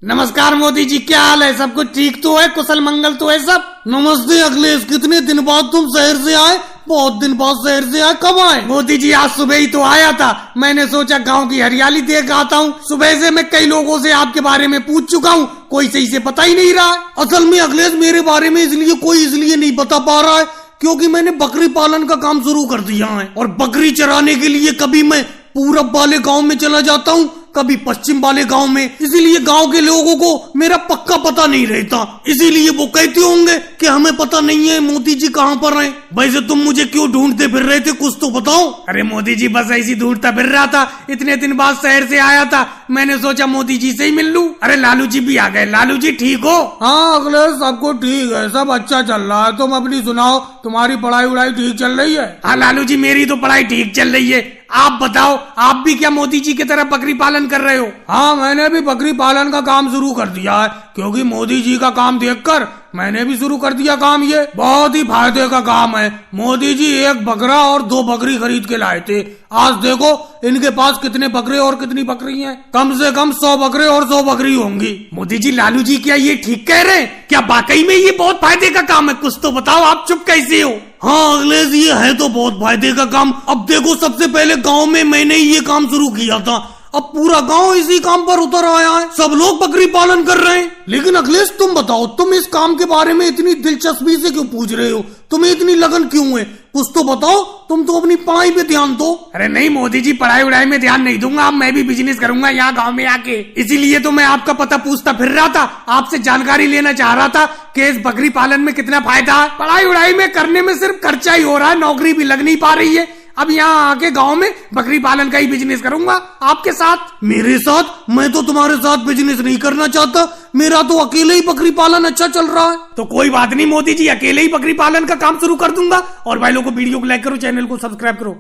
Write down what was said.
नमस्कार मोदी जी, क्या हाल है? सब कुछ ठीक तो है? कुशल मंगल तो है सब? नमस्ते अखिलेश, कितने दिन बाद तुम शहर से आए? बहुत दिन बाद शहर से आए, कब आए? मोदी जी आज सुबह ही तो आया था। मैंने सोचा गांव की हरियाली देख आता हूँ। सुबह से मैं कई लोगों से आपके बारे में पूछ चुका हूँ, कोई सही से पता ही नहीं रहा। असल में अखिलेश, मेरे बारे में इसलिए नहीं बता पा रहा है क्योंकि मैंने बकरी पालन का काम शुरू कर दिया है और बकरी चराने के लिए कभी मैं पूरब वाले गांव में चला जाता हूँ, कभी पश्चिम वाले गांव में। इसीलिए गांव के लोगों को मेरा पक्का पता नहीं रहता। इसीलिए वो कहते होंगे कि हमें पता नहीं है मोदी जी कहाँ पर हैं। वैसे तुम मुझे क्यों ढूंढते फिर रहे थे, कुछ तो बताओ। अरे मोदी जी, बस ऐसी ढूंढता फिर रहा था। इतने दिन बाद शहर से आया था, मैंने सोचा मोदी जी से ही मिल लूं। अरे लालू जी भी आ गए। लालू जी ठीक हो? हाँ अखिलेश, सबको ठीक है, सब अच्छा चल रहा है। तुम अपनी सुनाओ, तुम्हारी पढ़ाई उड़ाई ठीक चल रही है? हाँ लालू जी, मेरी तो पढ़ाई ठीक चल रही है। आप बताओ, आप भी क्या मोदी जी की तरह बकरी पालन कर रहे हो? हाँ, मैंने भी बकरी पालन का काम शुरू कर दिया है क्योंकि मोदी जी का काम देखकर मैंने भी शुरू कर दिया काम। ये बहुत ही फायदे का काम है। मोदी जी एक बकरा और 2 बकरी खरीद के लाए थे। आज देखो इनके पास कितने बकरे और कितनी बकरी हैं। कम से कम 100 बकरे और 100 बकरी होंगी। मोदी जी, लालू जी क्या ये ठीक कह रहे हैं? क्या वाकई में ये बहुत फायदे का काम है? कुछ तो बताओ, आप चुप कैसे हो? हाँ अखिलेश, ये है तो बहुत फायदे का काम। अब देखो, सबसे पहले गांव में मैंने ही ये काम शुरू किया था, अब पूरा गांव इसी काम पर उतर आया है। सब लोग बकरी पालन कर रहे हैं। लेकिन अखिलेश, तुम बताओ, तुम इस काम के बारे में इतनी दिलचस्पी से क्यों पूछ रहे हो? तुम्हें इतनी लगन क्यों है? कुछ तो बताओ। तुम तो अपनी पढ़ाई पे ध्यान दो। अरे नहीं मोदी जी, पढ़ाई उड़ाई में ध्यान नहीं दूंगा। अब मैं भी बिजनेस करूंगा यहाँ गांव में आके। इसीलिए तो मैं आपका पता पूछता फिर रहा था, आपसे जानकारी लेना चाह रहा था कि इस बकरी पालन में कितना फायदा है। पढ़ाई उड़ाई में करने में सिर्फ खर्चा ही हो रहा है, नौकरी भी लग नहीं पा रही है। अब यहाँ आके गांव में बकरी पालन का ही बिजनेस करूंगा आपके साथ। मेरे साथ? मैं तो तुम्हारे साथ बिजनेस नहीं करना चाहता। मेरा तो अकेले ही बकरी पालन अच्छा चल रहा है। तो कोई बात नहीं मोदी जी, अकेले ही बकरी पालन का काम शुरू कर दूंगा। और भाई लोगों को वीडियो को लाइक करो, चैनल को सब्सक्राइब करो।